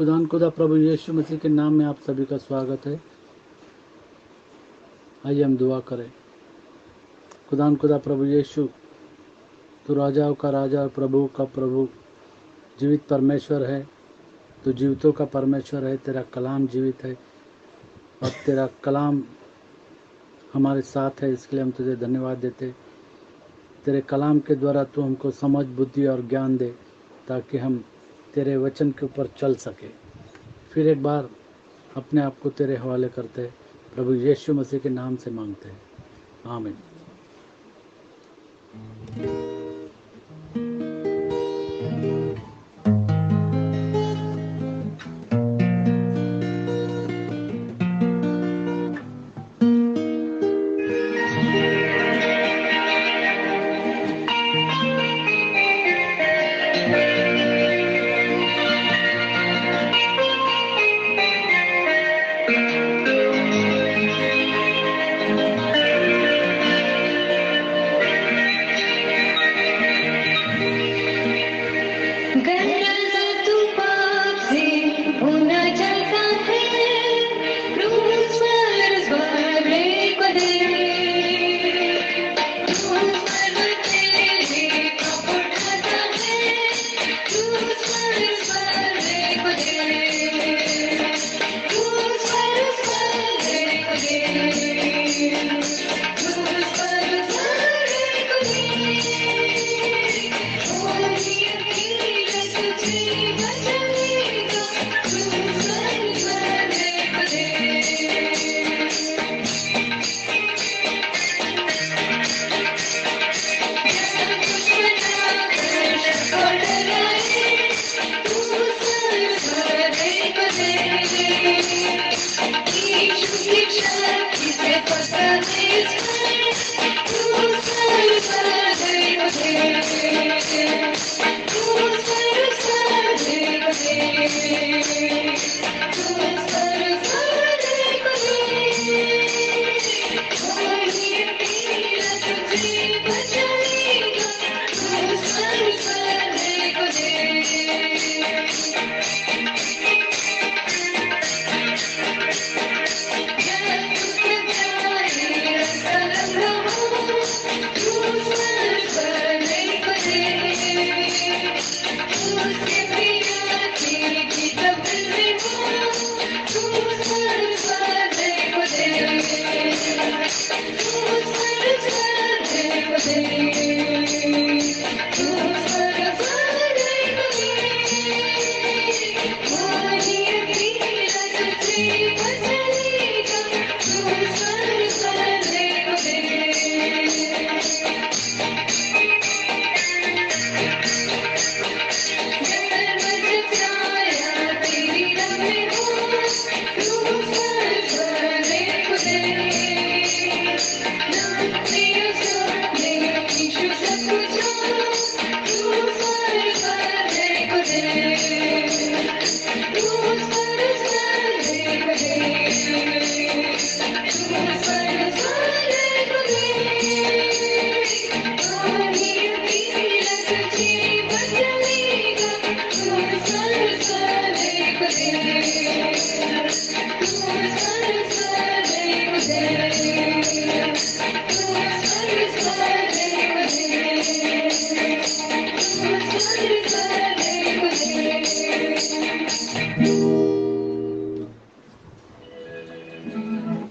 खुदा प्रभु यीशु मसीह के नाम में आप सभी का स्वागत है। आइए हम दुआ करें। खुदा प्रभु यीशु, तू राजाओं का राजा और प्रभु का प्रभु, जीवित परमेश्वर है। तू जीवितों का परमेश्वर है। तेरा कलाम जीवित है और तेरा कलाम हमारे साथ है। इसके लिए हम तुझे धन्यवाद देते। तेरे कलाम के द्वारा तू हमको समझ, बुद्धि और ज्ञान दे, ताकि हम तेरे वचन के ऊपर चल सके। फिर एक बार अपने आप को तेरे हवाले करते हैं, प्रभु यीशु मसीह के नाम से मांगते हैं, आमीन।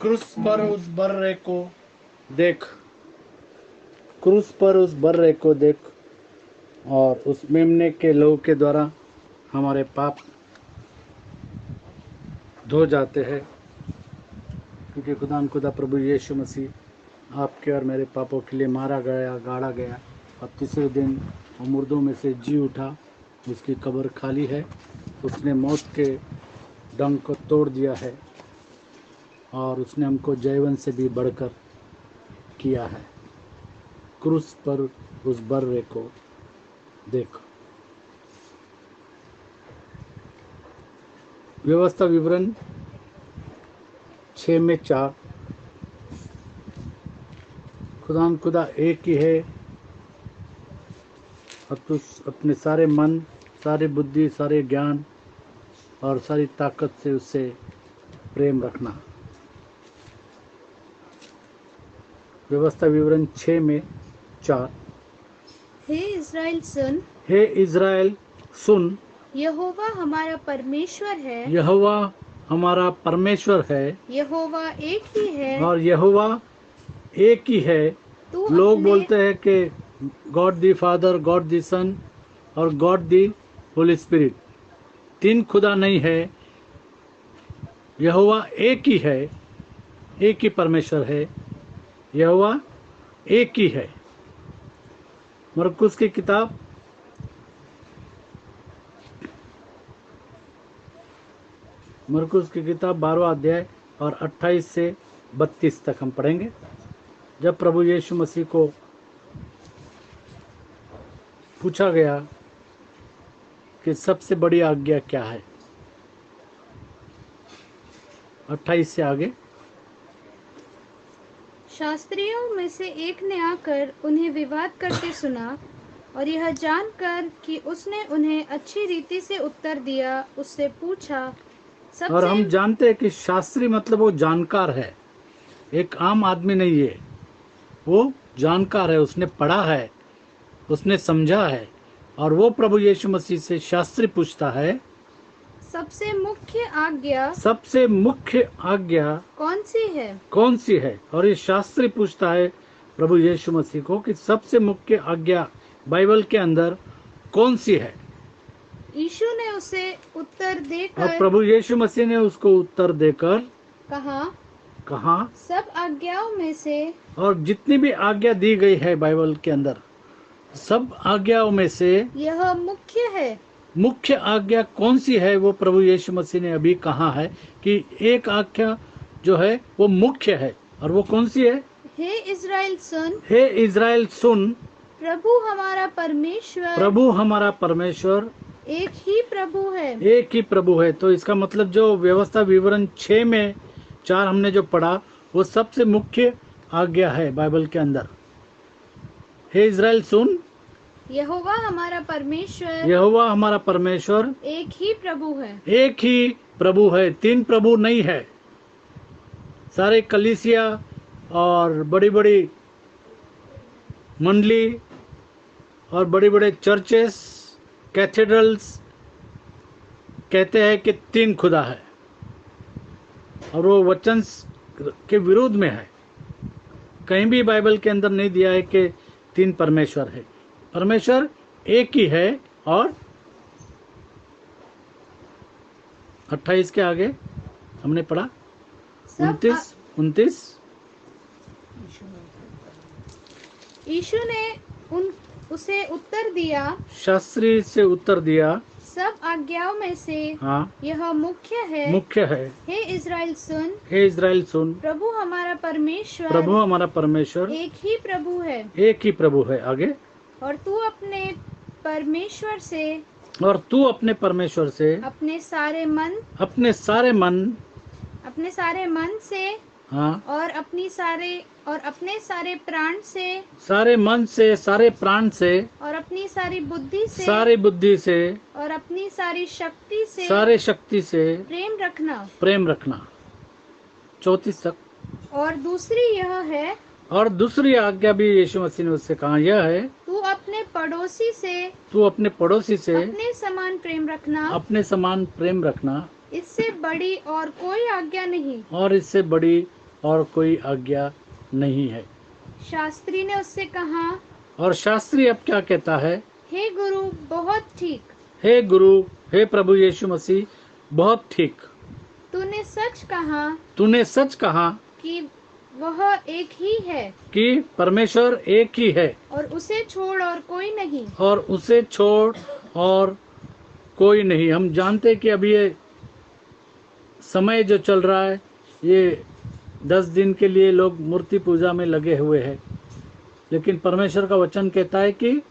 क्रूस पर उस बर्रे को देख, क्रूस पर उस बर्रे को देख, और उस मेमने के लहू के द्वारा हमारे पाप धो जाते हैं। क्योंकि खुदा प्रभु यीशु मसीह आपके और मेरे पापों के लिए मारा गया, गाड़ा गया और तीसरे दिन वो मुर्दों में से जी उठा। उसकी कब्र खाली है। उसने मौत के डंक को तोड़ दिया है और उसने हमको जीवन से भी बढ़कर किया है। क्रूस पर उस बर्रे को देखो। व्यवस्था विवरण 6 में 4। खुदा एक ही है और तू अपने सारे मन, सारे बुद्धि, सारे ज्ञान और सारी ताकत से उससे प्रेम रखना। व्यवस्था विवरण 6 में 4। हे इज़राइल सुन, हे इज़राइल सुन, यहोवा हमारा परमेश्वर है, यहोवा हमारा परमेश्वर है यहोवा एक ही है। और यहोवा एक ही है। तू लोग अपने बोलते हैं कि गॉड दी फादर, गॉड दी सन और गॉड दी होली स्पिरिट, 3 खुदा नहीं है। यहोवा एक ही है, एक ही परमेश्वर है, यहोवा एक ही है। मरकुस की किताब मरकुस की किताब 12वां अध्याय और 28 से 32 तक हम पढ़ेंगे। जब प्रभु यीशु मसीह को पूछा गया कि सबसे बड़ी आज्ञा क्या है, 28 से आगे। शास्त्रियों में से एक ने आकर उन्हें विवाद करते सुना, और यह जानकर कि उसने उन्हें अच्छी रीति से उत्तर दिया, उससे पूछा, और हम सबसे जानते हैं कि शास्त्री मतलब वो जानकार है, एक आम आदमी नहीं है, वो जानकार है, उसने पढ़ा है, उसने समझा है। और वो प्रभु यीशु मसीह से शास्त्री पूछता है, सबसे मुख्य आज्ञा सबसे मुख्य आज्ञा कौन सी है? कौन सी है? और ये शास्त्री पूछता है प्रभु यीशु मसीह को कि सबसे मुख्य आज्ञा बाइबल के अंदर कौन सी है? यीशु ने उसे उत्तर और देकर प्रभु यीशु मसीह ने उसको उत्तर देकर कहा, सब आज्ञाओं में से और जितनी भी आज्ञा दी गई है बाइबल के अंदर, सब आज्ञाओं में से यह मुख्य है। मुख्य आज्ञा कौन सी है? वो प्रभु यीशु मसीह ने अभी कहा है कि एक आज्ञा जो है वो मुख्य है, और वो कौन सी है? हे इज़राइल सुन, हे इज़राइल सुन, प्रभु हमारा परमेश्वर प्रभु हमारा परमेश्वर एक ही प्रभु है। एक ही प्रभु है। तो इसका मतलब जो व्यवस्था विवरण 6 में 4 हमने जो पढ़ा, वो सबसे मुख्य आज्ञा है बाइबल के अंदर। हे इज़राइल सुन, यहोवा हमारा परमेश्वर यहोवा हमारा परमेश्वर एक ही प्रभु है। एक ही प्रभु है, 3 प्रभु नहीं है। सारे कलीसिया और बड़ी बड़ी मंडली और बड़े बड़े चर्चेस, कैथेड्रल्स कहते हैं कि 3 खुदा है, और वो वचन के विरोध में है। कहीं भी बाइबल के अंदर नहीं दिया है कि 3 परमेश्वर है। परमेश्वर एक ही है। और 28 के आगे हमने पढ़ा, सब 29। यीशु ने उसे उत्तर दिया, शास्त्री से उत्तर दिया, सब आज्ञाओं में से हाँ यह मुख्य है। हे इज़राइल सुन, हे इज़राइल सुन, प्रभु हमारा परमेश्वर प्रभु हमारा परमेश्वर एक ही प्रभु है। एक ही प्रभु है। आगे, और तू अपने परमेश्वर से और तू अपने परमेश्वर से अपने सारे मन अपने सारे मन से हाँ और अपने सारे प्राण से सारे मन से, सारे प्राण से और अपनी सारी बुद्धि से सारी बुद्धि से और अपनी सारी शक्ति से सारे शक्ति से प्रेम रखना। 34 तक। और दूसरी यह है, और दूसरी आज्ञा भी यीशु मसीह ने उससे कहा, यह है, तू अपने पड़ोसी से अपने समान प्रेम रखना। इससे बड़ी और कोई आज्ञा नहीं। और इससे बड़ी और कोई आज्ञा नहीं है। शास्त्री ने उससे कहा, और शास्त्री अब क्या कहता है? हे गुरु, बहुत ठीक। हे गुरु, हे प्रभु यीशु मसीह, बहुत ठीक। तूने सच कहा कि वह एक ही है, कि परमेश्वर एक ही है, और उसे छोड़ और कोई नहीं। और उसे छोड़ और कोई नहीं। हम जानते कि अभी ये समय जो चल रहा है, ये 10 दिन के लिए लोग मूर्ति पूजा में लगे हुए हैं, लेकिन परमेश्वर का वचन कहता है कि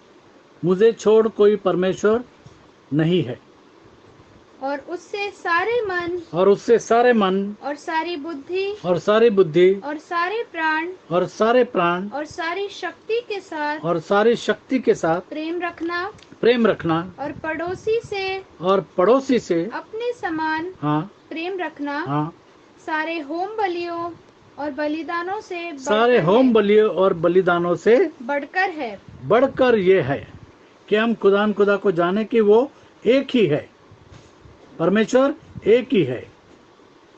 मुझे छोड़ कोई परमेश्वर नहीं है। और उससे सारे मन और सारी बुद्धि और सारी सारे प्राण और सारी शक्ति के साथ प्रेम रखना। और और पड़ोसी से अपने समान हाँ प्रेम रखना हाँ, सारे होम बलियों और बलिदानों से सारे होम बलियों और बलिदानों से बढ़कर है। बढ़कर ये है कि हम खुदा को जाने कि वो एक ही है, परमेश्वर एक ही है।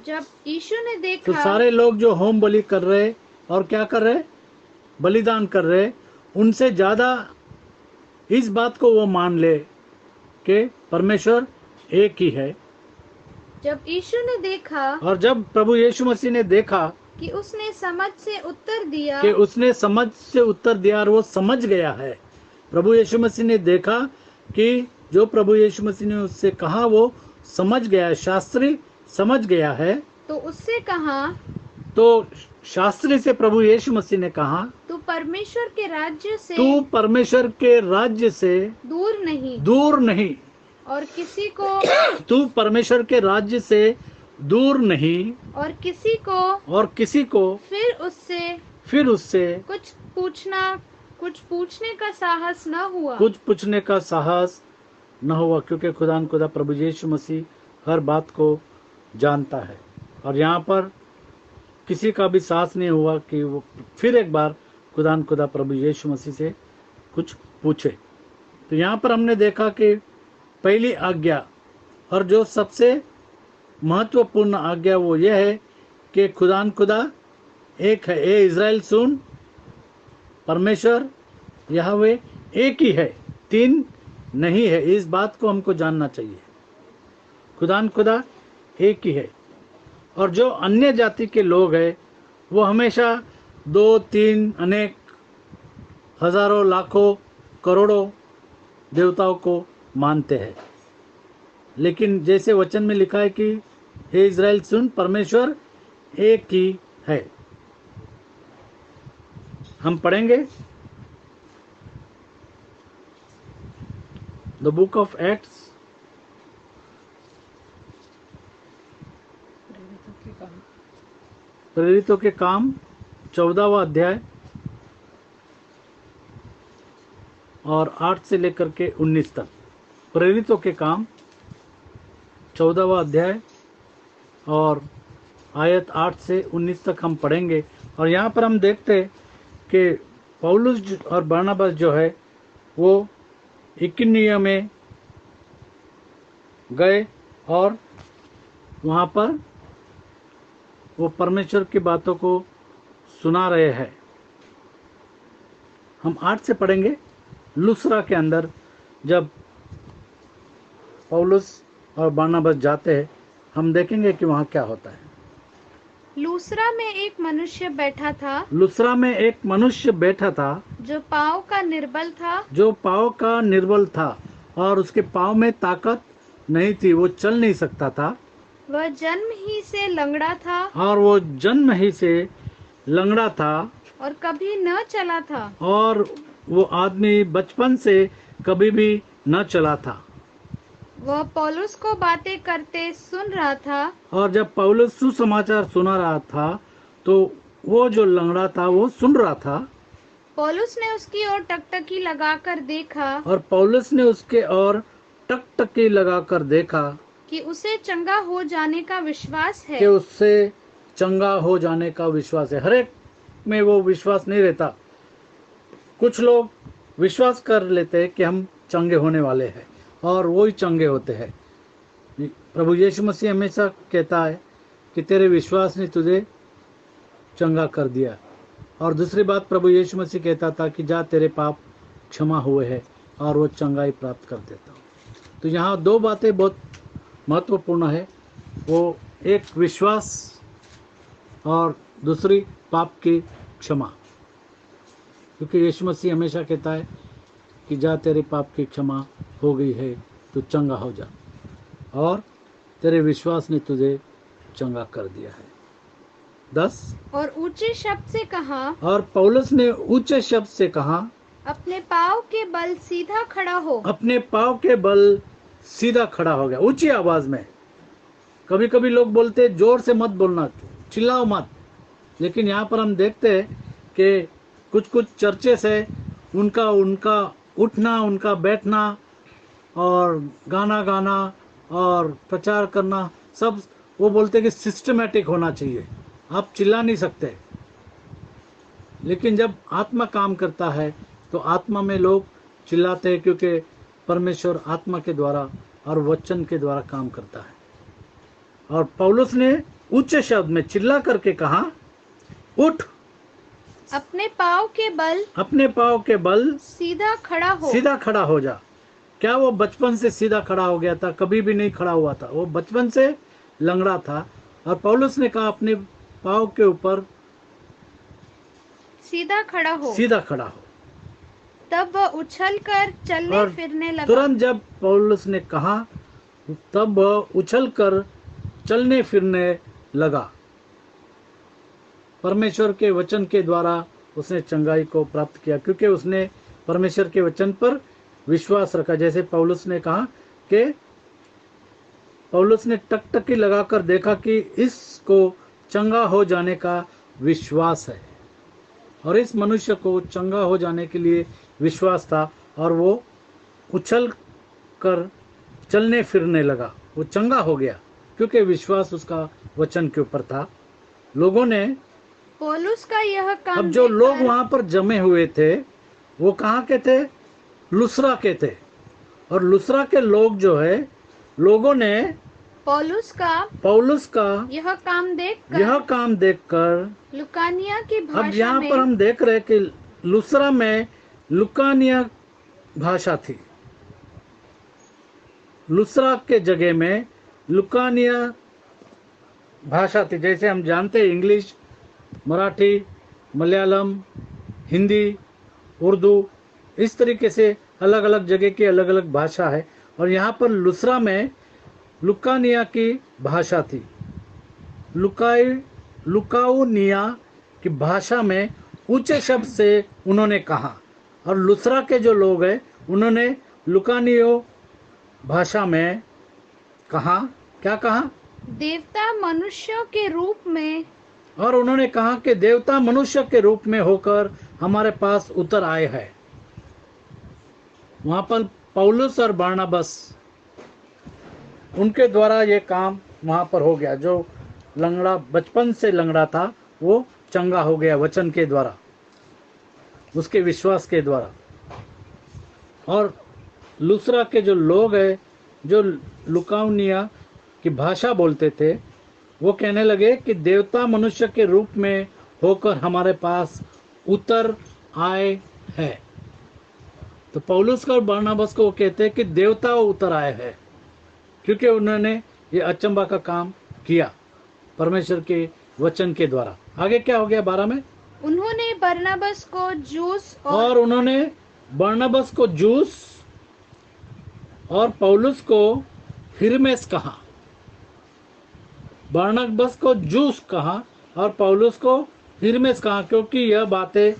जब यीशु ने तो देखा सारे लोग जो होम बलि कर रहे और क्या कर रहे, बलिदान कर रहे, उनसे ज्यादा इस बात को वो मान ले कि परमेश्वर एक ही है। जब यीशु ने देखा और जब प्रभु यीशु मसीह ने देखा कि उसने समझ से उत्तर दिया कि उसने समझ से उत्तर दिया और वो समझ गया है, प्रभु यीशु मसीह ने देखा कि जो प्रभु यीशु मसीह ने उससे कहा वो समझ गया है, शास्त्री समझ गया है। तो उससे कहा, तो शास्त्री से प्रभु यीशु मसीह ने कहा, तू परमेश्वर के राज्य से तू परमेश्वर के राज्य से दूर नहीं, और किसी को तू परमेश्वर के राज्य से दूर नहीं, और किसी को फिर उससे कुछ पूछने का साहस न हुआ, क्योंकि खुदा प्रभु यीशु मसीह हर बात को जानता है। और यहाँ पर किसी का भी साहस नहीं हुआ कि वो फिर एक बार खुदा प्रभु यीशु मसीह से कुछ पूछे। तो यहाँ पर हमने देखा कि पहली आज्ञा और जो सबसे महत्वपूर्ण आज्ञा वो ये है कि खुदा एक है। ए इज़राइल सुन, परमेश्वर यहोवे एक ही है, तीन नहीं है। इस बात को हमको जानना चाहिए, खुदा एक ही है। और जो अन्य जाति के लोग हैं वो हमेशा दो तीन अनेक हजारों लाखों करोड़ों देवताओं को मानते हैं। लेकिन जैसे वचन में लिखा है कि हे इज़राइल सुन, परमेश्वर एक ही है। हम पढ़ेंगे द बुक ऑफ एक्ट्स, प्रेरितों के काम 14वां अध्याय और 8 से लेकर के 19 तक। प्रेरितों के काम 14वां अध्याय और आयत 8 से 19 तक हम पढ़ेंगे। और यहाँ पर हम देखते कि पौलुस और बरनबास जो है वो इकुनिया में गए और वहाँ पर वो परमेश्वर की बातों को सुना रहे हैं। हम 8 से पढ़ेंगे। लुस्रा के अंदर जब पौलुस और बरनबास जाते हैं, हम देखेंगे कि वहाँ क्या होता है। लूसरा में एक मनुष्य बैठा था जो पाँव का निर्बल था और उसके पाँव में ताकत नहीं थी, वो चल नहीं सकता था। वह जन्म ही से लंगड़ा था और कभी न चला था, और वो आदमी बचपन से कभी भी न चला था। वह पौलुस को बातें करते सुन रहा था, और जब पौलुस सुसमाचार सुना रहा था तो वो जो लंगड़ा था वो सुन रहा था। पौलुस ने उसकी ओर टकटकी लगाकर देखा, और पौलुस ने उसके ओर टकटकी लगाकर देखा कि उसे चंगा हो जाने का विश्वास है। हर एक में वो विश्वास नहीं रहता। कुछ लोग विश्वास कर लेते हैं कि हम चंगे होने वाले हैं और वो ही चंगे होते हैं। प्रभु यीशु मसीह हमेशा कहता है कि तेरे विश्वास ने तुझे चंगा कर दिया। और दूसरी बात प्रभु यीशु मसीह कहता था कि जा तेरे पाप क्षमा हुए हैं, और वो चंगाई प्राप्त कर देता। तो यहाँ दो बातें बहुत महत्वपूर्ण है, वो एक विश्वास और दूसरी पाप की क्षमा। क्योंकि यीशु मसीह हमेशा कहता है कि जा तेरे पाप की क्षमा हो गई है, तो चंगा हो जा, और तेरे विश्वास ने तुझे चंगा कर दिया है। 10 और ऊंचे शब्द से कहा, और पौलुस ने ऊंचे शब्द से कहा, अपने पाँव के बल सीधा खड़ा हो। अपने पाँव के बल सीधा खड़ा हो गया, ऊंची आवाज में। कभी कभी लोग बोलते जोर से मत बोलना, चिल्लाओ मत। लेकिन यहाँ पर हम देखते हैं कि कुछ चर्चेस है, उनका उठना, उनका बैठना और गाना गाना और प्रचार करना सब, वो बोलते कि सिस्टमेटिक होना चाहिए, आप चिल्ला नहीं सकते। लेकिन जब आत्मा काम करता है तो आत्मा में लोग चिल्लाते हैं, क्योंकि परमेश्वर आत्मा के द्वारा और वचन के द्वारा काम करता है। और पौलुस ने ऊंचे शब्द में चिल्ला करके कहा, उठ, अपने पाँव के बल अपने पाँव के बल सीधा खड़ा हो। सीधा खड़ा हो जा। क्या वो बचपन से सीधा खड़ा हो गया था? कभी भी नहीं खड़ा हुआ था, वो बचपन से लंगड़ा था। और पौलुस ने कहा अपने पाँव के ऊपर सीधा खड़ा हो। सीधा खड़ा हो। तब वह उछलकर चलने और फिरने लगा। तुरंत जब पौलुस ने कहा, तब वह उछलकर चलने फिरने लगा। परमेश्वर के वचन के द्वारा उसने चंगाई को प्राप्त किया, क्योंकि उसने परमेश्वर के वचन पर विश्वास रखा। जैसे पौलुस ने कहा कि पौलुस ने टकटकी लगाकर देखा कि इसको चंगा हो जाने का विश्वास है, और इस मनुष्य को चंगा हो जाने के लिए विश्वास था, और वो उछल कर चलने फिरने लगा। वो चंगा हो गया क्योंकि विश्वास उसका वचन के ऊपर था। लोगों ने, पौलुस का यह काम अब जो लोग देखकर वहां पर जमे हुए थे वो कहाँ के थे? लुस्रा के थे। और लुस्रा के लोग जो है, लोगों ने पौलुस का यह काम देखकर लुकानिया की अब भाषा यहाँ में पर हम देख रहे हैं कि लुस्रा में लुकानिया भाषा थी। लुस्रा के जगह में लुकानिया भाषा थी। जैसे हम जानते हैं इंग्लिश, मराठी, मलयालम, हिंदी, उर्दू, इस तरीके से अलग अलग जगह की अलग अलग भाषा है। और यहाँ पर लुस्रा में लुकानिया की भाषा थी। लुकाउनिया की भाषा में ऊंचे शब्द से उन्होंने कहा, और लुस्रा के जो लोग हैं उन्होंने लुकानियो भाषा में कहा। क्या कहा? देवता मनुष्यों के रूप में, और उन्होंने कहा कि देवता मनुष्य के रूप में होकर हमारे पास उतर आए हैं। वहां पर पौलुस और बरनबास, उनके द्वारा ये काम वहां पर हो गया। जो लंगड़ा, बचपन से लंगड़ा था, वो चंगा हो गया वचन के द्वारा, उसके विश्वास के द्वारा। और लुस्रा के जो लोग हैं, जो लुकाउनिया की भाषा बोलते थे, वो कहने लगे कि देवता मनुष्य के रूप में होकर हमारे पास उतर आए हैं। तो पौलुस और बरनबास को वो कहते हैं कि देवता उतर आए हैं, क्योंकि उन्होंने ये अचंबा का काम किया परमेश्वर के वचन के द्वारा। आगे क्या हो गया 12 में? उन्होंने बरनबास को जूस और उन्होंने बरनबास को जूस और पौलुस को हिरमेस कहा। बरनबास को जूस कहा और पौलुस को हिरमेस कहा, क्योंकि यह बातें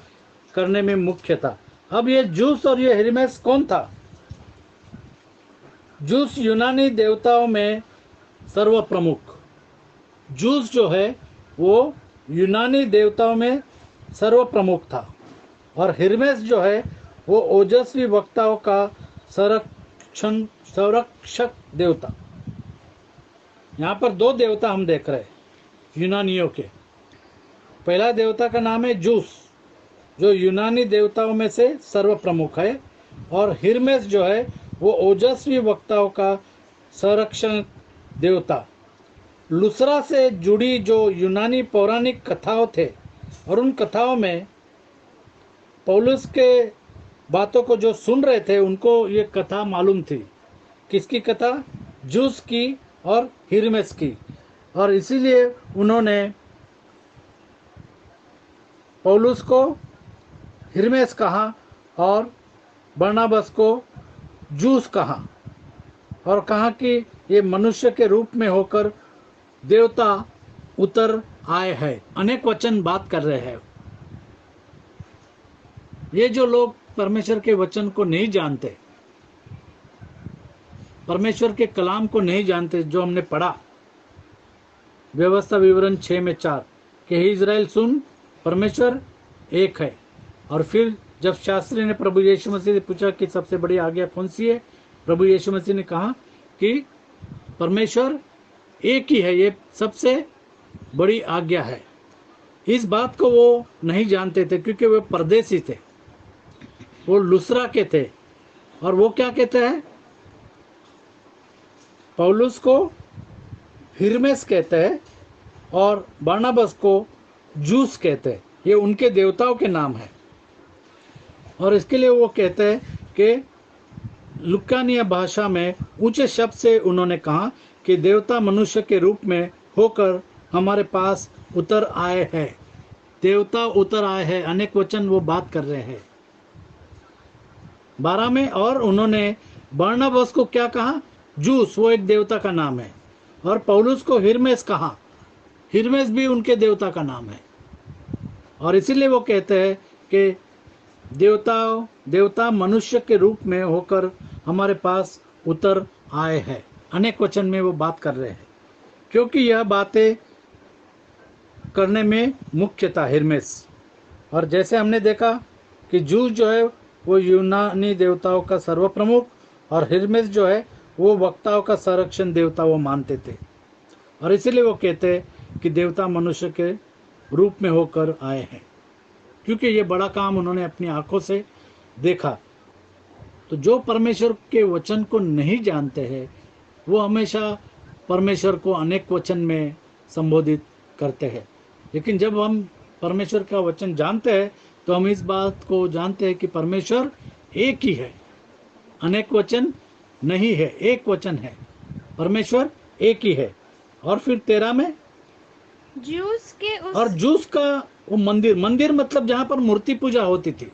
करने में मुख्य था। अब ये जूस और ये हिरमेस कौन था? जूस यूनानी देवताओं में सर्व प्रमुख। जूस जो है वो यूनानी देवताओं में सर्व प्रमुख था, और हिरमेस जो है वो ओजस्वी वक्ताओं का संरक्षक देवता। यहाँ पर दो देवता हम देख रहे हैं यूनानियों के। पहला देवता का नाम है जूस, जो यूनानी देवताओं में से सर्व प्रमुख है, और हिरमेस जो है वो ओजस्वी वक्ताओं का संरक्षण देवता। लुस्रा से जुड़ी जो यूनानी पौराणिक कथाओं थे, और उन कथाओं में पौलुस के बातों को जो सुन रहे थे उनको ये कथा मालूम थी। किसकी कथा? जूस की और हिरमेस की। और इसीलिए उन्होंने पौलुस को हिरमेस कहा और बरनबास को जूस कहा, और कहा कि ये मनुष्य के रूप में होकर देवता उतर आए हैं। अनेक वचन बात कर रहे हैं। ये जो लोग परमेश्वर के वचन को नहीं जानते, परमेश्वर के कलाम को नहीं जानते, जो हमने पढ़ा व्यवस्था विवरण 6 में 4 कि हे इज़राइल सुन, परमेश्वर एक है। और फिर जब शास्त्री ने प्रभु यीशु मसीह से पूछा कि सबसे बड़ी आज्ञा कौन सी है, प्रभु यीशु मसीह ने कहा कि परमेश्वर एक ही है, ये सबसे बड़ी आज्ञा है। इस बात को वो नहीं जानते थे क्योंकि वे परदेसी थे, वो लुस्रा के थे। और वो क्या कहते हैं, पौलुस को हिरमेस कहते हैं और बरनबास को जूस कहते हैं। ये उनके देवताओं के नाम है। और इसके लिए वो कहते हैं कि लुकानिया भाषा में ऊंचे शब्द से उन्होंने कहा कि देवता मनुष्य के रूप में होकर हमारे पास उतर आए हैं। देवता उतर आए हैं, अनेक वचन वो बात कर रहे हैं 12 में। और उन्होंने बरनबास को क्या कहा, जूस, वो एक देवता का नाम है। और पौलुस को हिरमेस कहा, हिरमेस भी उनके देवता का नाम है। और इसीलिए वो कहते हैं कि देवता मनुष्य के रूप में होकर हमारे पास उतर आए हैं। अनेक वचन में वो बात कर रहे हैं क्योंकि यह बातें करने में मुख्य था हिरमेस। और जैसे हमने देखा कि जूस जो है वो यूनानी देवताओं का सर्वप्रमुख, और हिरमेस जो है वो वक्ताओं का संरक्षण देवता वो मानते थे। और इसीलिए वो कहते हैं कि देवता मनुष्य के रूप में होकर आए हैं, क्योंकि ये बड़ा काम उन्होंने अपनी आंखों से देखा। तो जो परमेश्वर के वचन को नहीं जानते हैं वो हमेशा परमेश्वर को अनेक वचन में संबोधित करते हैं। लेकिन जब हम परमेश्वर का वचन जानते हैं तो हम इस बात को जानते हैं कि परमेश्वर एक ही है, अनेक वचन नहीं है, एक वचन है, परमेश्वर एक ही है। और फिर 13 में जूस के और जूस का वो मंदिर मतलब जहां पर मूर्ति पूजा होती थी,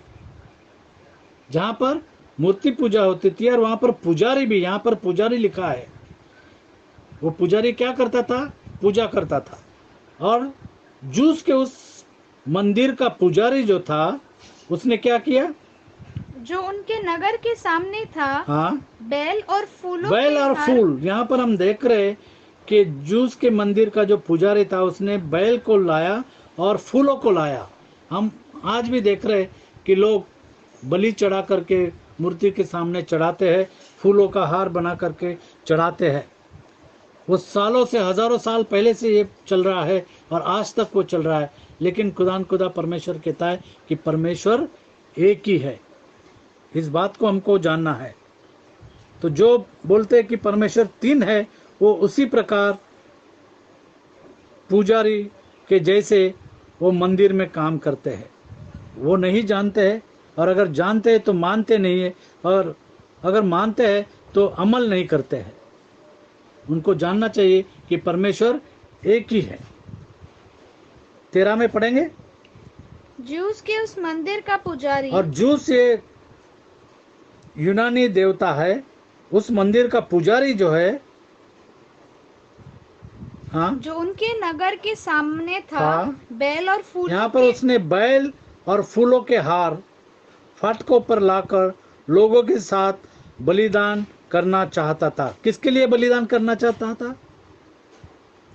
जहां पर मूर्ति पूजा होती थी। और वहां पर पुजारी भी, यहाँ पर पुजारी लिखा है, वो पुजारी क्या करता था, पूजा करता था। और जूस के उस मंदिर का पुजारी जो था उसने क्या किया, जो उनके नगर के सामने था, हाँ, बैल और फूलों बैल के और हार- फूल। यहाँ पर हम देख रहे कि जूस के मंदिर का जो पुजारी था उसने बैल को लाया और फूलों को लाया। हम आज भी देख रहे कि लोग बलि चढ़ा करके मूर्ति के सामने चढ़ाते हैं, फूलों का हार बना करके चढ़ाते हैं। वो सालों से, हजारों साल पहले से ये चल रहा है और आज तक वो चल रहा है। लेकिन खुदा परमेश्वर कहता है कि परमेश्वर एक ही है, इस बात को हमको जानना है। तो जो बोलते हैं कि परमेश्वर 3 है, वो उसी प्रकार पुजारी के जैसे वो मंदिर में काम करते हैं। वो नहीं जानते हैं, और अगर जानते हैं तो मानते नहीं है, और अगर मानते हैं तो अमल नहीं करते हैं। उनको जानना चाहिए कि परमेश्वर एक ही है। 13 में पढ़ेंगे, जूस के उस मंदिर का पुजारी, और जूस ये यूनानी देवता है, उस मंदिर का पुजारी जो है, हाँ, जो उनके नगर के सामने था, हाँ। बैल और फूलों यहाँ पर के उसने बैल और फूलों के हार फाटकों पर लाकर लोगों के साथ बलिदान करना चाहता था। किसके लिए बलिदान करना चाहता था?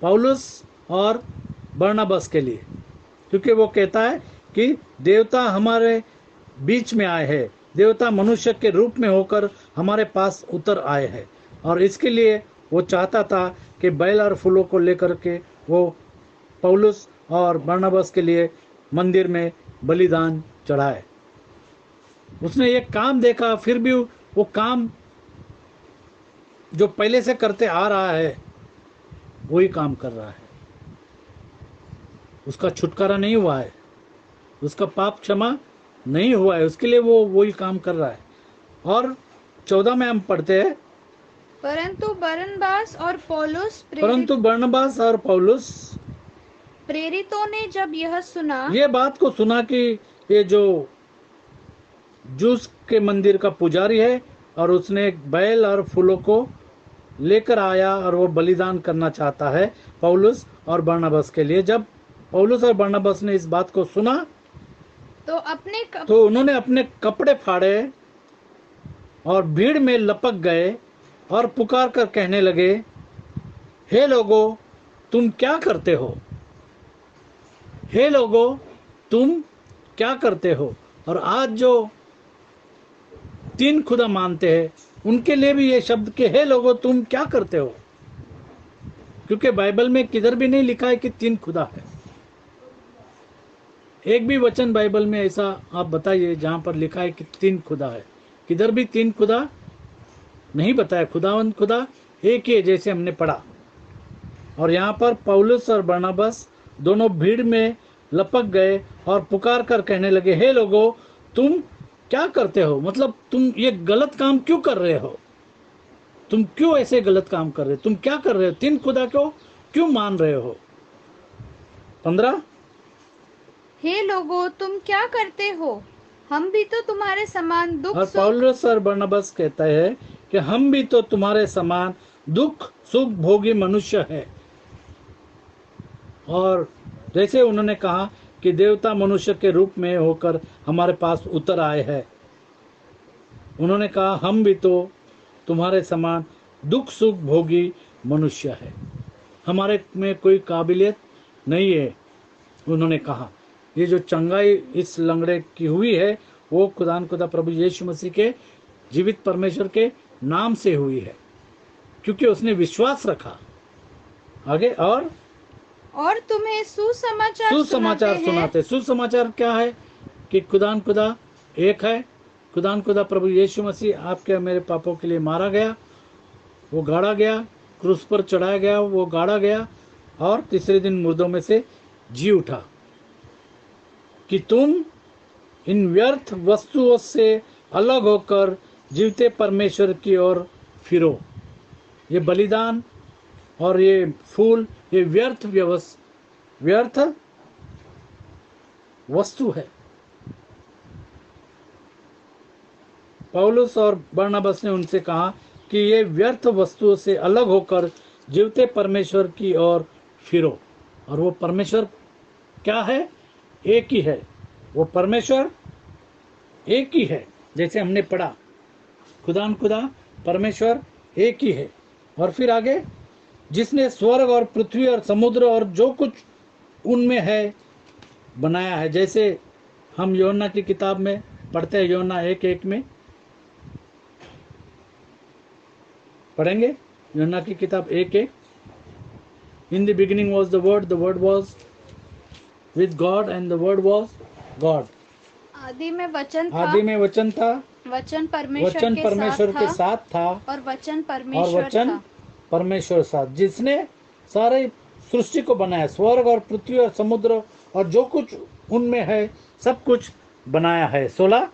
पौलुस और बरनबास के लिए, क्योंकि वो कहता है कि देवता हमारे बीच में आए हैं, देवता मनुष्य के रूप में होकर हमारे पास उतर आए हैं। और इसके लिए वो चाहता था कि बैल और फूलों को लेकर के वो पौलुस और बरनबास के लिए मंदिर में बलिदान चढ़ाए। उसने ये काम देखा, फिर भी वो काम जो पहले से करते आ रहा है वही काम कर रहा है। उसका छुटकारा नहीं हुआ है, उसका पाप क्षमा नहीं हुआ है, उसके लिए वो वही काम कर रहा है। और 14 में हम पढ़ते हैं, परंतु बरनबास और पौलुस प्रेरितों ने जब यह सुना, ये बात को सुना कि ये जो जूस के मंदिर का पुजारी है और उसने एक बैल और फूलों को लेकर आया और वो बलिदान करना चाहता है पौलुस और बरनबास के लिए। जब पौलुस और बरनबास ने इस बात को सुना तो उन्होंने अपने कपड़े फाड़े और भीड़ में लपक गए और पुकार कर कहने लगे, हे लोगों, तुम क्या करते हो? हे लोगों, तुम क्या करते हो? और आज जो 3 खुदा मानते हैं उनके लिए भी ये शब्द कि हे लोगों, तुम क्या करते हो, क्योंकि बाइबल में किधर भी नहीं लिखा है कि 3 खुदा है। एक भी वचन बाइबल में ऐसा आप बताइए जहां पर लिखा है कि 3 खुदा है। किधर भी 3 खुदा नहीं बताया, खुदावंद खुदा एक ही है, जैसे हमने पढ़ा। और यहाँ पर पौलुस और बरनबास दोनों भीड़ में लपक गए और पुकार कर कहने लगे, हे लोगों, तुम क्या करते हो? मतलब तुम ये गलत काम क्यों कर रहे हो? तुम क्यों ऐसे गलत काम कर रहे हो? तुम क्या कर रहे हो? 3 खुदा को क्यों मान रहे हो? 15 हे लोगों, तुम क्या करते हो? हम भी तो तुम्हारे समान दुख और सुख पौलुस और बरनबास कहता है कि हम भी तो तुम्हारे समान दुख सुख भोगी मनुष्य है। और जैसे उन्होंने कहा कि देवता मनुष्य के रूप में होकर हमारे पास उतर आए हैं, उन्होंने कहा हम भी तो तुम्हारे समान दुख सुख भोगी मनुष्य है, हमारे में कोई काबिलियत नहीं है। उन्होंने कहा ये जो चंगाई इस लंगड़े की हुई है वो खुदा प्रभु यीशु मसीह के जीवित परमेश्वर के नाम से हुई है, क्योंकि उसने विश्वास रखा। आगे और तुम्हें सुसमाचार सुनाते। सुसमाचार क्या है? कि खुदा एक है। खुदा प्रभु यीशु मसीह आपके मेरे पापों के लिए मारा गया, वो गाड़ा गया, क्रूस पर चढ़ाया गया, वो गाड़ा गया और तीसरे दिन मुर्दों में से जी उठा, कि तुम इन व्यर्थ वस्तुओं से अलग होकर जीवते परमेश्वर की ओर फिरो। ये बलिदान और ये फूल, ये व्यर्थ वस्तु है। पौलुस और बरनबास ने उनसे कहा कि ये व्यर्थ वस्तुओं से अलग होकर जीवते परमेश्वर की ओर फिरो। और वो परमेश्वर क्या है? एक ही है। वो परमेश्वर एक ही है, जैसे हमने पढ़ा, खुदा परमेश्वर एक ही है। और फिर आगे, जिसने स्वर्ग और पृथ्वी और समुद्र और जो कुछ उनमें है बनाया है। जैसे हम यूहन्ना की किताब में पढ़ते हैं, यूहन्ना 1:1 में पढ़ेंगे, यूहन्ना की किताब 1:1, in the beginning was the word was with God and the word was God. आदि में वचन था, वचन परमेश्वर के साथ था और वचन परमेश्वर साथ, जिसने सारे सृष्टि को बनाया, स्वर्ग और पृथ्वी और समुद्र और जो कुछ उनमें है, सब कुछ बनाया है। 16,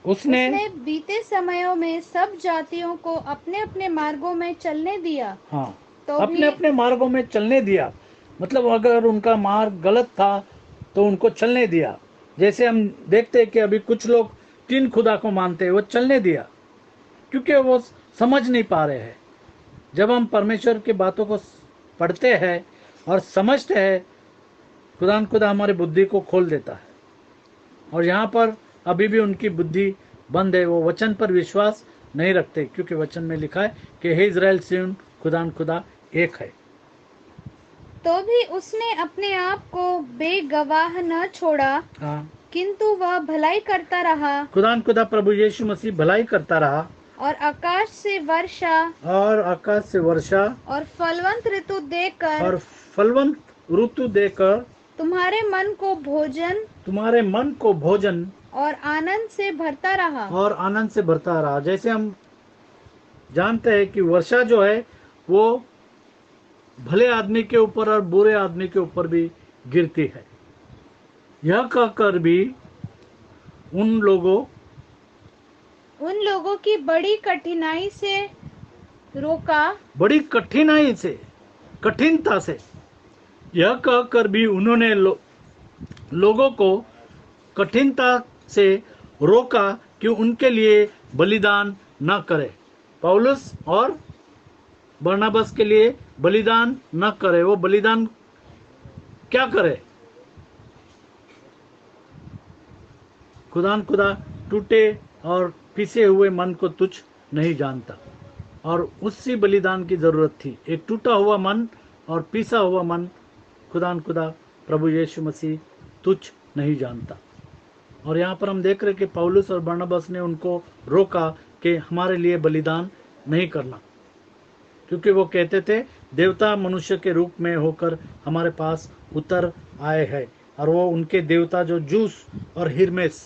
उसने बीते समयों में सब जातियों को अपने अपने मार्गों में चलने दिया। हाँ, तो अपने अपने मार्गों में चलने दिया। मतलब अगर उनका मार्ग गलत था तो उनको चलने दिया। जैसे हम देखते हैं कि अभी कुछ लोग 3 खुदा को मानते हैं, वो चलने दिया क्योंकि वो समझ नहीं पा रहे हैं। जब हम परमेश्वर की बातों को पढ़ते हैं और समझते हैं, खुदा हमारी बुद्धि को खोल देता है। और यहाँ पर अभी भी उनकी बुद्धि बंद है, वो वचन पर विश्वास नहीं रखते, क्योंकि वचन में लिखा है कि हे इज़राइल सुन, खुदा एक है। तो भी उसने अपने आप को बेगवाह न छोड़ा, हाँ, किंतु वह भलाई करता रहा। खुदा प्रभु यीशु मसीह भलाई करता रहा और आकाश से वर्षा और फलवंत ऋतु देकर तुम्हारे मन को भोजन और आनंद से भरता रहा। जैसे हम जानते हैं कि वर्षा जो है वो भले आदमी के ऊपर और बुरे आदमी के ऊपर भी गिरती है। यह कहकर भी उन लोगों की बड़ी कठिनता से यह कहकर भी उन्होंने लोगों को कठिनता से रोका कि उनके लिए बलिदान न करे। पौलुस और बरनबास के लिए बलिदान न करे। वो बलिदान क्या करे? खुदा टूटे और पिसे हुए मन को तुच्छ नहीं जानता, और उसी बलिदान की जरूरत थी। एक टूटा हुआ मन और पिसा हुआ मन खुदा प्रभु यीशु मसीह तुच्छ नहीं जानता। और यहाँ पर हम देख रहे कि पौलुस और बरनबास ने उनको रोका कि हमारे लिए बलिदान नहीं करना। क्योंकि वो कहते थे देवता मनुष्य के रूप में होकर हमारे पास उतर आए हैं। और वो उनके देवता जो जूस और हिरमेस,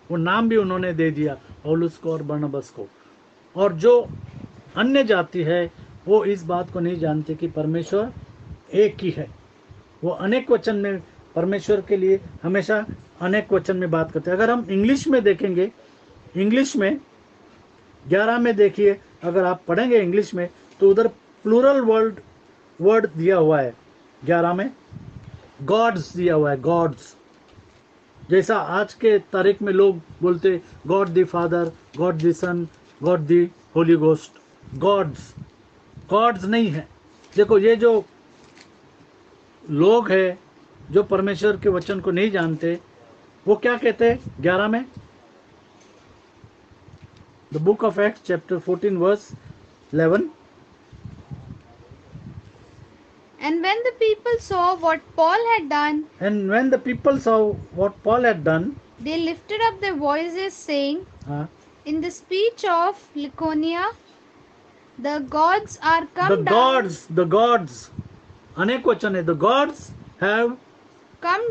वो नाम भी उन्होंने दे दिया पौलुस को और बरनबास को। और जो अन्य जाति है वो इस बात को नहीं जानते कि परमेश्वर एक ही है। वो अनेक वचन में परमेश्वर के लिए हमेशा अनेक वचन में बात करते हैं। अगर हम इंग्लिश में देखेंगे, इंग्लिश में 11 में देखिए, अगर आप पढ़ेंगे इंग्लिश में तो उधर प्लूरल वर्ड दिया हुआ है। 11 में गॉड्स दिया हुआ है, गॉड्स। जैसा आज के तारीख में लोग बोलते God the Father, God the Son, God the Holy Ghost. Gods नहीं है। देखो ये जो लोग हैं जो परमेश्वर के वचन को नहीं जानते, वो क्या कहते हैं 11 में? The book of Acts chapter 14 verse 11। And when the people saw what Paul had done, they lifted up their voices, saying, in the speech of Lycaonia, the gods are come down. The gods, अनेक वचन है। The gods have come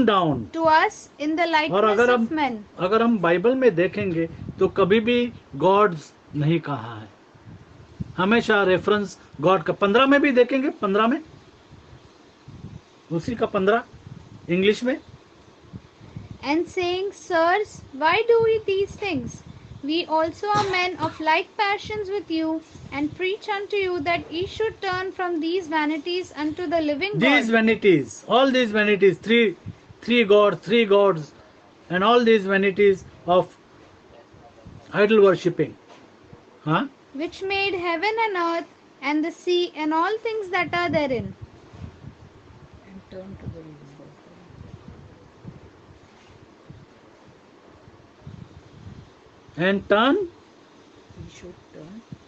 down to us in the likeness of men. अगर हम Bible में देखेंगे तो कभी भी गॉड्स नहीं कहा है, हमेशा रेफरेंस गॉड का। 15 में भी देखेंगे, 15 में, उसी का 15 इंग्लिश में। And saying, sirs, why do we these things? We also are men of like passions with you, and preach unto you that ye should turn from these vanities unto the living God. These vanities, all these vanities, three gods, and all these vanities of idol worshipping, which made heaven and earth and the sea and all things that are therein. And turn to the living God. And turn.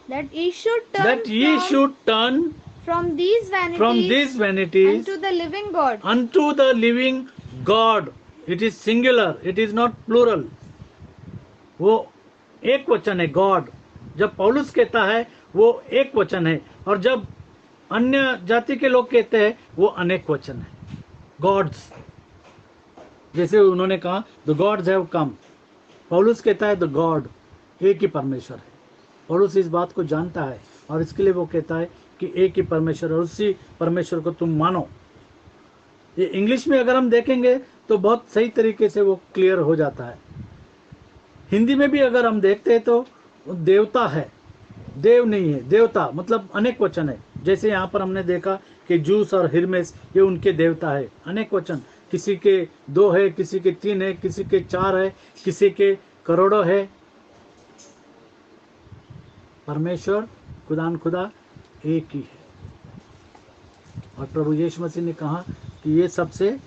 That ye should turn from these vanities unto the living God. Unto the living God. It is singular. It is not plural. वो एक वचन है God. जब पौलुस कहता है वो एक वचन है, और जब अन्य जाति के लोग कहते हैं वो अनेक वचन है। गॉड्स, जैसे उन्होंने कहा द गॉड्स हैव कम, पौलुस कहता है द गॉड, एक ही परमेश्वर है। पौलुस इस बात को जानता है और इसके लिए वो कहता है कि एक ही परमेश्वर, और उसी परमेश्वर को तुम मानो। ये इंग्लिश में अगर हम देखेंगे तो बहुत सही तरीके से वो क्लियर हो जाता है। हिंदी में भी अगर हम देखते हैं तो देवता है, देव नहीं है, देवता मतलब अनेक वचन है। जैसे यहाँ पर हमने देखा कि जूस और हिरमेस ये उनके देवता है, अनेक वचन। किसी के 2 है, किसी के 3 है, किसी के 4 है, किसी के करोड़ों है। परमेश्वर खुदा एक ही है। और प्रभु यीशु मसीह ने कहा कि ये सबसे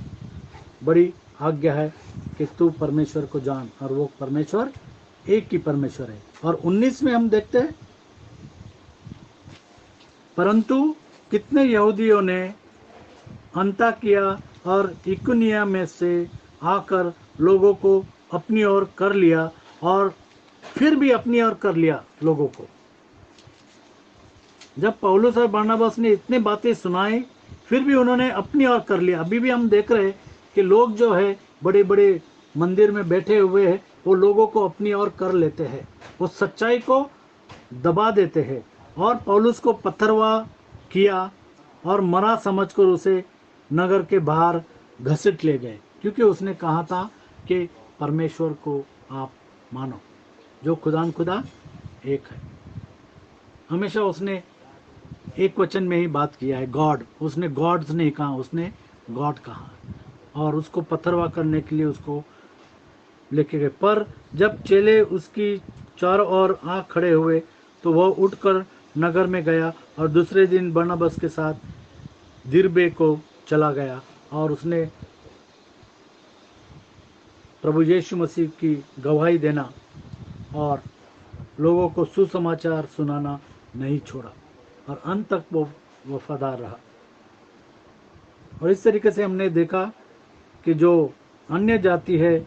बड़ी आज्ञा है कि तू परमेश्वर को जान, और वो परमेश्वर एक ही परमेश्वर है। और 19 में हम देखते हैं, परंतु कितने यहूदियों ने अंताकिया और इकुनिया में से आकर लोगों को अपनी ओर कर लिया, और फिर भी अपनी ओर कर लिया लोगों को। जब पौलुस और बरनबास ने इतनी बातें सुनाई, फिर भी उन्होंने अपनी ओर कर लिया। अभी भी हम देख रहे हैं कि लोग जो है बड़े बड़े मंदिर में बैठे हुए हैं, वो लोगों को अपनी ओर कर लेते हैं, वो सच्चाई को दबा देते हैं। और पौलुस को पत्थरवा किया और मरा समझकर उसे नगर के बाहर घसीट ले गए, क्योंकि उसने कहा था कि परमेश्वर को आप मानो, जो खुदा एक है। हमेशा उसने एक वचन में ही बात किया है, गॉड। उसने गॉड्स नहीं कहा, उसने गॉड कहा। और उसको पत्थरवा करने के लिए उसको लेके गए। पर जब चेले उसकी चारों ओर आ खड़े हुए तो वह उठकर नगर में गया और दूसरे दिन बरनबास के साथ दिरबे को चला गया, और उसने प्रभु यीशु मसीह की गवाही देना और लोगों को सुसमाचार सुनाना नहीं छोड़ा, और अंत तक वो वफादार रहा। और इस तरीके से हमने देखा कि जो अन्य जाति है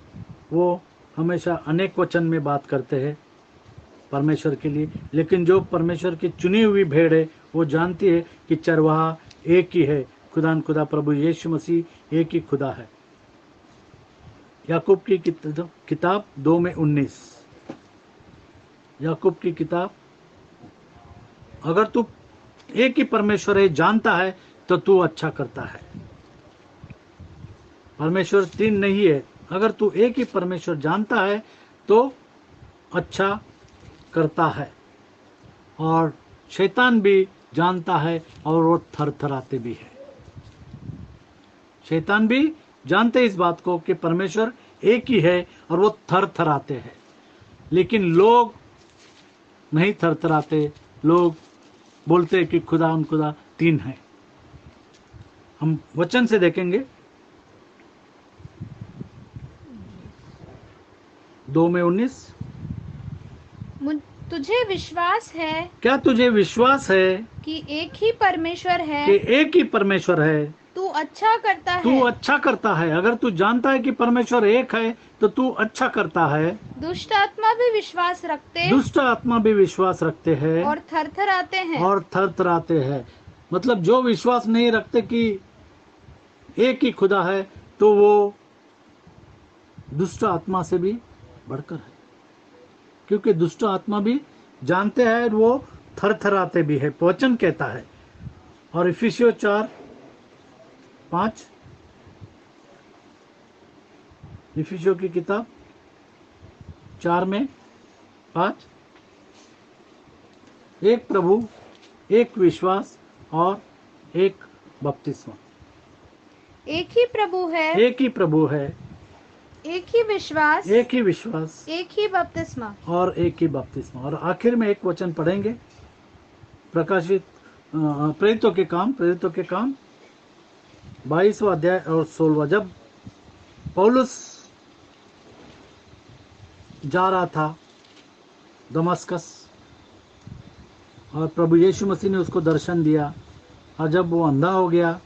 वो हमेशा अनेक वचन में बात करते हैं, परमेश्वर के लिए। लेकिन जो परमेश्वर की चुनी हुई भेड़ है वो जानती है कि चरवाहा एक ही है, खुदा प्रभु यीशु मसीह एक ही खुदा है। याकूब की किताब 2:19। याकूब की किताब, अगर तू एक ही परमेश्वर है जानता है तो तू अच्छा करता है। परमेश्वर तीन नहीं है, अगर तू एक ही परमेश्वर जानता है तो अच्छा करता है। और शैतान भी जानता है और वो थरथराते भी है। शैतान भी जानते इस बात को कि परमेश्वर एक ही है और वो थरथराते हैं। लेकिन लोग नहीं थरथराते, लोग बोलते हैं कि खुदा तीन है। हम वचन से देखेंगे 2:19। तुझे विश्वास है क्या तुझे विश्वास है कि एक ही परमेश्वर है, कि एक ही परमेश्वर है, तू अच्छा करता तू है। अच्छा करता है। अगर तू जानता है कि परमेश्वर एक है तो तू अच्छा करता है। दुष्ट आत्मा भी विश्वास रखते दुष्ट आत्मा भी विश्वास रखते हैं और थरथराते हैं। और थरथराते हैं। मतलब जो विश्वास नहीं रखते कि एक ही खुदा है तो वो दुष्ट आत्मा से भी बढ़कर है, क्योंकि दुष्ट आत्मा भी जानते हैं, वो थरथराते भी है, वचन कहता है। और इफिसियों 4:5, इफिसियों की किताब 4:5, एक प्रभु, एक विश्वास और एक बपतिस्मा। एक ही प्रभु है, एक ही प्रभु है, एक ही विश्वास, एक ही विश्वास एक ही बपतिस्मा। और एक ही बपतिस्मा। और आखिर में एक वचन पढ़ेंगे, प्रकाशित प्रेरितों के काम 22वां अध्याय और 16वां। जब पौलुस जा रहा था दमस्कस और प्रभु यीशु मसीह ने उसको दर्शन दिया, और जब वो अंधा हो गया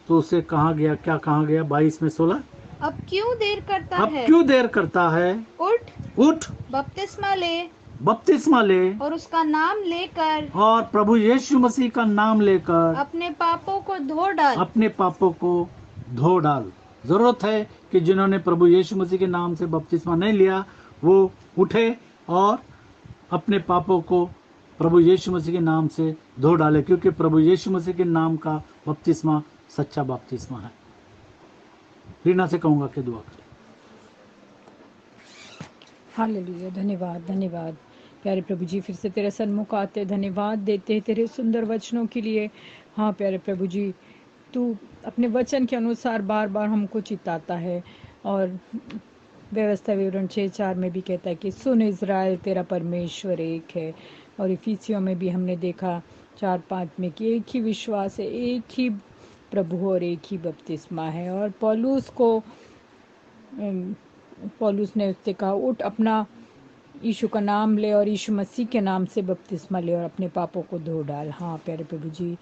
तो उसे कहा गया, क्या कहा गया 22:16, अब क्यों देर करता अब है, क्यों देर करता है, उठ उठ बपतिस्मा ले बपतिस्मा ले और उसका नाम लेकर और प्रभु यीशु मसीह का नाम लेकर अपने पापों को धो डाल। अपने पापों को धो डाल। जरूरत है कि जिन्होंने प्रभु यीशु मसीह के नाम से बपतिस्मा नहीं लिया वो उठे और अपने पापों को प्रभु यीशु मसीह के नाम से धो डाले, क्योंकि प्रभु यीशु मसीह के नाम का बपतिस्मा सच्चा बपतिस्मा है। रीना से कहूंगा कि दुआ करें। हालेलुया, धन्यवाद धन्यवाद प्यारे प्रभु जी, फिर से तेरे सन्मुख आते धन्यवाद देते हैं तेरे सुंदर वचनों के लिए। हाँ प्यारे प्रभु जी, तू अपने वचन के अनुसार बार बार हमको चिताता है, और व्यवस्था विवरण 6:4 में भी कहता है कि सुन इज़राइल तेरा परमेश्वर एक है। और इफिसियों में भी हमने देखा 4:5 में कि एक ही विश्वास है, एक ही प्रभु और एक ही बपतिस्मा है। और पौलुस ने उससे कहा, उठ अपना यीशु का नाम ले और यीशु मसीह के नाम से बपतिस्मा ले और अपने पापों को धो डाल। हाँ प्यारे प्रभु जी,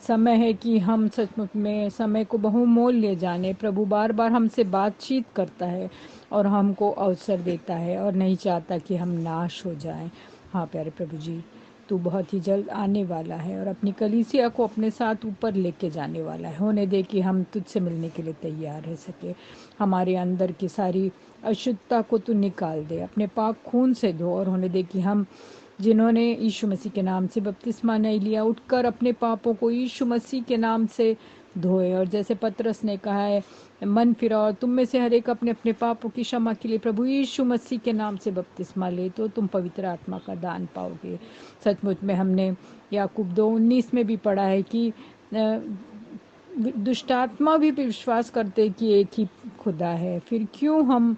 समय है कि हम सचमुच में समय को बहुमूल्य जाने। प्रभु बार बार हमसे बातचीत करता है और हमको अवसर देता है और नहीं चाहता कि हम नाश हो जाएं। हाँ प्यारे प्रभु जी, तू बहुत ही जल्द आने वाला है और अपनी कलीसिया को अपने साथ ऊपर लेके जाने वाला है। होने दे कि हम तुझसे मिलने के लिए तैयार रह सके। हमारे अंदर की सारी अशुद्धता को तू निकाल दे, अपने पाक खून से धो, और होने दे कि हम जिन्होंने यीशु मसीह के नाम से बपतिस्मा नहीं लिया उठकर अपने पापों को यीशु मसीह के नाम से धोए। और जैसे पतरस ने कहा है, मन फिराओ, तुम में से हर एक अपने अपने पापों की क्षमा के लिए प्रभु यीशु मसीह के नाम से बपतिस्मा ले, तो तुम पवित्र आत्मा का दान पाओगे। सचमुच में हमने याकूब 2:19 में भी पढ़ा है कि दुष्टात्मा भी विश्वास करते कि एक ही खुदा है। फिर क्यों हम,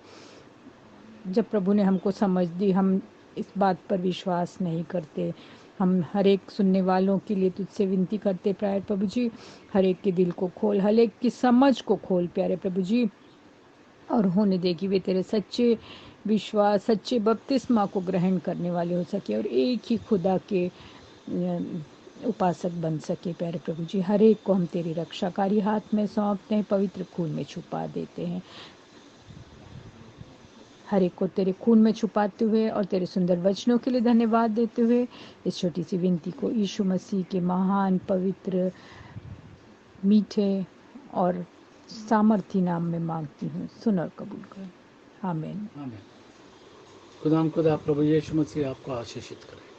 जब प्रभु ने हमको समझ दी, हम इस बात पर विश्वास नहीं करते। हम हर एक सुनने वालों के लिए तुझसे विनती करते प्यारे प्रभु जी, हर एक के दिल को खोल, हर एक की समझ को खोल प्यारे प्रभु जी, और होने दे कि वे तेरे सच्चे विश्वास, सच्चे बपतिस्मा को ग्रहण करने वाले हो सके और एक ही खुदा के उपासक बन सके। प्यारे प्रभु जी, हर एक को हम तेरी रक्षाकारी हाथ में सौंपते हैं, पवित्र खून में छुपा देते हैं। हर एक को तेरे खून में छुपाते हुए और तेरे सुंदर वचनों के लिए धन्यवाद देते हुए इस छोटी सी विनती को यीशु मसीह के महान पवित्र मीठे और सामर्थी नाम में मांगती हूँ, सुन और कबूल कर। आमीन। आमीन। खुदा प्रभु यीशु मसीह आपको आशीषित करे।